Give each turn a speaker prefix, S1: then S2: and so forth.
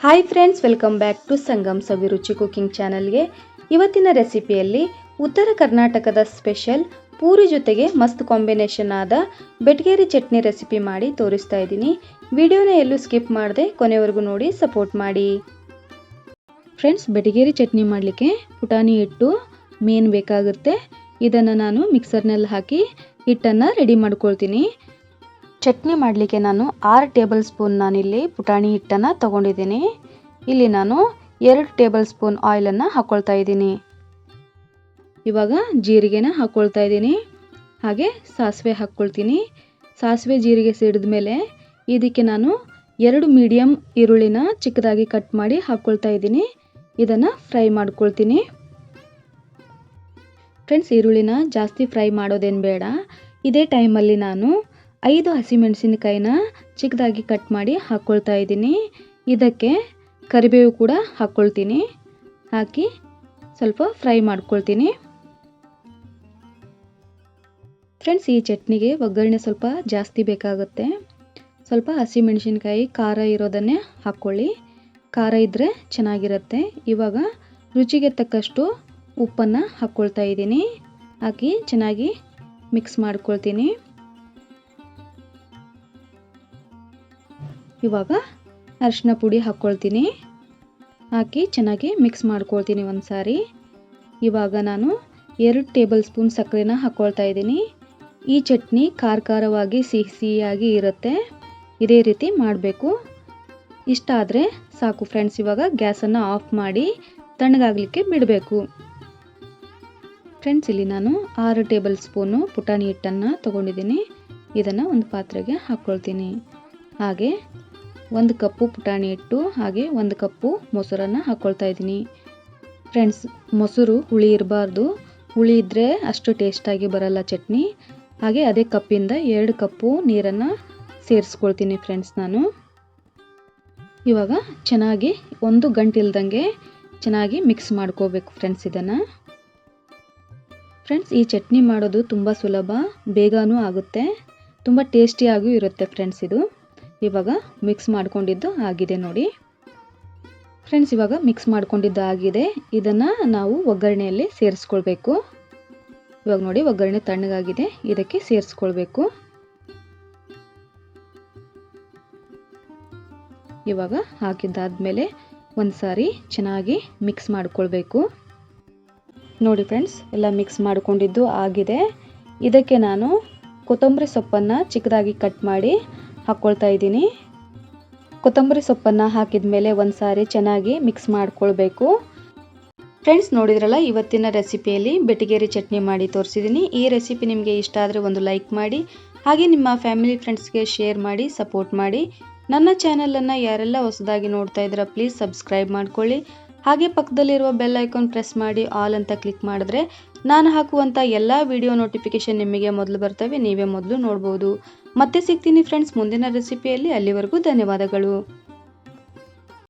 S1: Hi friends, welcome back to Sangam Saviruchi cooking ಚಾನಲ್ಗೆ. ಇವತ್ತಿನ ರೆಸಿಪಿಯಲ್ಲಿ ಉತ್ತರ ಕರ್ನಾಟಕದ ಸ್ಪೆಷಲ್ ಪೂರಿ ಜೊತೆಗೆ ಮಸ್ತ್ ಕಾಂಬಿನೇಷನ್ ಆದ ಬೆಟಗೇರಿ ಚಟ್ನಿ ರೆಸಿಪಿ ಮಾಡಿ ತೋರಿಸ್ತಾ ಇದ್ದೀನಿ. ವಿಡಿಯೋನ ಎಲ್ಲೂ ಸ್ಕಿಪ್ ಮಾಡದೆ ಕೊನೆವರೆಗೂ ನೋಡಿ ಸಪೋರ್ಟ್ ಮಾಡಿ. ಫ್ರೆಂಡ್ಸ್, ಬೆಟಗೇರಿ ಚಟ್ನಿ ಮಾಡಲಿಕ್ಕೆ ಪುಟಾಣಿ ಹಿಟ್ಟು ಮೇನ್ ಬೇಕಾಗುತ್ತೆ. ಇದನ್ನು ನಾನು ಮಿಕ್ಸರ್ನಲ್ಲಿ ಹಾಕಿ ಹಿಟ್ಟನ್ನು ರೆಡಿ ಮಾಡ್ಕೊಳ್ತೀನಿ. ಚಟ್ನಿ ಮಾಡಲಿಕ್ಕೆ ನಾನು 6 ಟೇಬಲ್ ಸ್ಪೂನ್ ನಾನಿಲ್ಲಿ ಪುಟಾಣಿ ಹಿಟ್ಟನ್ನು ತಗೊಂಡಿದ್ದೀನಿ. ಇಲ್ಲಿ ನಾನು 2 ಟೇಬಲ್ ಸ್ಪೂನ್ ಆಯಿಲನ್ನು ಹಾಕ್ಕೊಳ್ತಾ ಇದ್ದೀನಿ. ಇವಾಗ ಜೀರಿಗೆನ ಹಾಕ್ಕೊಳ್ತಾ ಇದ್ದೀನಿ, ಹಾಗೆ ಸಾಸಿವೆ ಹಾಕ್ಕೊಳ್ತೀನಿ. ಸಾಸಿವೆ ಜೀರಿಗೆ ಸಿಡಿದ ಮೇಲೆ ಇದಕ್ಕೆ ನಾನು 2 ಮೀಡಿಯಮ್ ಈರುಳ್ಳಿನ ಚಿಕ್ಕದಾಗಿ ಕಟ್ ಮಾಡಿ ಹಾಕ್ಕೊಳ್ತಾ ಇದ್ದೀನಿ. ಇದನ್ನು ಫ್ರೈ ಮಾಡ್ಕೊಳ್ತೀನಿ. ಫ್ರೆಂಡ್ಸ್, ಈರುಳ್ಳಿನ ಜಾಸ್ತಿ ಫ್ರೈ ಮಾಡೋದೇನು ಬೇಡ. ಇದೇ ಟೈಮಲ್ಲಿ ನಾನು 5 ಹಸಿಮೆಣಸಿನಕಾಯಿನ ಚಿಕ್ಕದಾಗಿ ಕಟ್ ಮಾಡಿ ಹಾಕ್ಕೊಳ್ತಾ ಇದ್ದೀನಿ. ಇದಕ್ಕೆ ಕರಿಬೇವು ಕೂಡ ಹಾಕ್ಕೊಳ್ತೀನಿ. ಹಾಕಿ ಸ್ವಲ್ಪ ಫ್ರೈ ಮಾಡ್ಕೊಳ್ತೀನಿ. ಫ್ರೆಂಡ್ಸ್, ಈ ಚಟ್ನಿಗೆ ಒಗ್ಗರಣೆ ಸ್ವಲ್ಪ ಜಾಸ್ತಿ ಬೇಕಾಗುತ್ತೆ. ಸ್ವಲ್ಪ ಹಸಿಮೆಣಸಿನಕಾಯಿ ಖಾರ ಇರೋದನ್ನೇ ಹಾಕ್ಕೊಳ್ಳಿ, ಖಾರ ಇದ್ದರೆ ಚೆನ್ನಾಗಿರುತ್ತೆ. ಇವಾಗ ರುಚಿಗೆ ತಕ್ಕಷ್ಟು ಉಪ್ಪನ್ನು ಹಾಕ್ಕೊಳ್ತಾ ಇದ್ದೀನಿ. ಹಾಕಿ ಚೆನ್ನಾಗಿ ಮಿಕ್ಸ್ ಮಾಡ್ಕೊಳ್ತೀನಿ. ಇವಾಗ ಅರಿಶಿನ ಪುಡಿ ಹಾಕ್ಕೊಳ್ತೀನಿ. ಹಾಕಿ ಚೆನ್ನಾಗಿ ಮಿಕ್ಸ್ ಮಾಡ್ಕೊಳ್ತೀನಿ ಒಂದು ಸಾರಿ. ಇವಾಗ ನಾನು 2 ಟೇಬಲ್ ಸ್ಪೂನ್ ಸಕ್ಕರೆನ ಹಾಕ್ಕೊಳ್ತಾ ಇದ್ದೀನಿ. ಈ ಚಟ್ನಿ ಖಾರವಾಗಿ ಸಿಹಿಯಾಗಿ ಇರುತ್ತೆ. ಇದೇ ರೀತಿ ಮಾಡಬೇಕು. ಇಷ್ಟ ಆದರೆ ಸಾಕು ಫ್ರೆಂಡ್ಸ್. ಇವಾಗ ಗ್ಯಾಸನ್ನು ಆಫ್ ಮಾಡಿ ತಣ್ಣಗಾಗಲಿಕ್ಕೆ ಬಿಡಬೇಕು. ಫ್ರೆಂಡ್ಸ್, ಇಲ್ಲಿ ನಾನು 6 ಟೇಬಲ್ ಸ್ಪೂನು ಪುಟಾಣಿ ಹಿಟ್ಟನ್ನು ತಗೊಂಡಿದ್ದೀನಿ. ಇದನ್ನು ಒಂದು ಪಾತ್ರೆಗೆ ಹಾಕ್ಕೊಳ್ತೀನಿ. ಹಾಗೆ 1 ಕಪ್ಪು ಪುಟಾಣಿ ಹಿಟ್ಟು, ಹಾಗೆ 1 ಕಪ್ಪು ಮೊಸರನ್ನು ಹಾಕ್ಕೊಳ್ತಾ ಇದ್ದೀನಿ. ಫ್ರೆಂಡ್ಸ್, ಮೊಸರು ಹುಳಿ ಇರಬಾರ್ದು. ಹುಳಿ ಇದ್ದರೆ ಅಷ್ಟು ಟೇಸ್ಟಾಗಿ ಬರಲ್ಲ ಚಟ್ನಿ. ಹಾಗೆ ಅದೇ ಕಪ್ಪಿಂದ 2 ಕಪ್ಪು ನೀರನ್ನು ಸೇರಿಸ್ಕೊಳ್ತೀನಿ ಫ್ರೆಂಡ್ಸ್ ನಾನು. ಇವಾಗ ಚೆನ್ನಾಗಿ ಒಂದು ಗಂಟಿಲ್ದಂಗೆ ಚೆನ್ನಾಗಿ ಮಿಕ್ಸ್ ಮಾಡ್ಕೋಬೇಕು ಫ್ರೆಂಡ್ಸ್ ಇದನ್ನು. ಫ್ರೆಂಡ್ಸ್, ಈ ಚಟ್ನಿ ಮಾಡೋದು ತುಂಬ ಸುಲಭ, ಬೇಗನೂ ಆಗುತ್ತೆ, ತುಂಬ ಟೇಸ್ಟಿಯಾಗೂ ಇರುತ್ತೆ ಫ್ರೆಂಡ್ಸ್ ಇದು. ಇವಾಗ ಮಿಕ್ಸ್ ಮಾಡ್ಕೊಂಡಿದ್ದು ಆಗಿದೆ ನೋಡಿ ಫ್ರೆಂಡ್ಸ್. ಇವಾಗ ಮಿಕ್ಸ್ ಮಾಡ್ಕೊಂಡಿದ್ದು ಆಗಿದೆ. ಇದನ್ನು ನಾವು ಒಗ್ಗರಣೆಯಲ್ಲಿ ಸೇರಿಸ್ಕೊಳ್ಬೇಕು. ಇವಾಗ ನೋಡಿ ಒಗ್ಗರಣೆ ತಣ್ಣಗಾಗಿದೆ, ಇದಕ್ಕೆ ಸೇರಿಸ್ಕೊಳ್ಬೇಕು. ಇವಾಗ ಹಾಕಿದ್ದಾದ್ಮೇಲೆ ಒಂದು ಸಾರಿ ಚೆನ್ನಾಗಿ ಮಿಕ್ಸ್ ಮಾಡ್ಕೊಳ್ಬೇಕು. ನೋಡಿ ಫ್ರೆಂಡ್ಸ್, ಎಲ್ಲ ಮಿಕ್ಸ್ ಮಾಡ್ಕೊಂಡಿದ್ದು ಆಗಿದೆ. ಇದಕ್ಕೆ ನಾನು ಕೊತ್ತಂಬರಿ ಸೊಪ್ಪನ್ನು ಚಿಕ್ಕದಾಗಿ ಕಟ್ ಮಾಡಿ ಹಾಕ್ಕೊಳ್ತಾ ಇದ್ದೀನಿ. ಕೊತ್ತಂಬರಿ ಸೊಪ್ಪನ್ನು ಹಾಕಿದ ಮೇಲೆ ಒಂದು ಸಾರಿ ಚೆನ್ನಾಗಿ ಮಿಕ್ಸ್ ಮಾಡ್ಕೊಳ್ಬೇಕು. ಫ್ರೆಂಡ್ಸ್, ನೋಡಿದ್ರಲ್ಲ, ಇವತ್ತಿನ ರೆಸಿಪಿಯಲ್ಲಿ ಬೆಟಗೇರಿ ಚಟ್ನಿ ಮಾಡಿ ತೋರಿಸಿದ್ದೀನಿ. ಈ ರೆಸಿಪಿ ನಿಮಗೆ ಇಷ್ಟ ಆದರೆ ಒಂದು ಲೈಕ್ ಮಾಡಿ, ಹಾಗೆ ನಿಮ್ಮ ಫ್ಯಾಮಿಲಿ ಫ್ರೆಂಡ್ಸ್ಗೆ ಶೇರ್ ಮಾಡಿ ಸಪೋರ್ಟ್ ಮಾಡಿ. ನನ್ನ ಚಾನಲನ್ನು ಯಾರೆಲ್ಲ ಹೊಸದಾಗಿ ನೋಡ್ತಾ ಇದ್ದೀರಾ ಪ್ಲೀಸ್ ಸಬ್ಸ್ಕ್ರೈಬ್ ಮಾಡ್ಕೊಳ್ಳಿ. ಹಾಗೆ ಪಕ್ಕದಲ್ಲಿರುವ ಬೆಲ್ ಐಕಾನ್ ಪ್ರೆಸ್ ಮಾಡಿ ಆಲ್ ಅಂತ ಕ್ಲಿಕ್ ಮಾಡಿದ್ರೆ ನಾನು ಹಾಕುವಂಥ ಎಲ್ಲ ವಿಡಿಯೋ ನೋಟಿಫಿಕೇಶನ್ ನಿಮಗೆ ಮೊದಲು ಬರ್ತವೆ, ನೀವೇ ಮೊದಲು ನೋಡ್ಬೋದು. ಮತ್ತೆ ಸಿಗ್ತೀನಿ ಫ್ರೆಂಡ್ಸ್ ಮುಂದಿನ ರೆಸಿಪಿಯಲ್ಲಿ. ಅಲ್ಲಿವರೆಗೂ ಧನ್ಯವಾದಗಳು.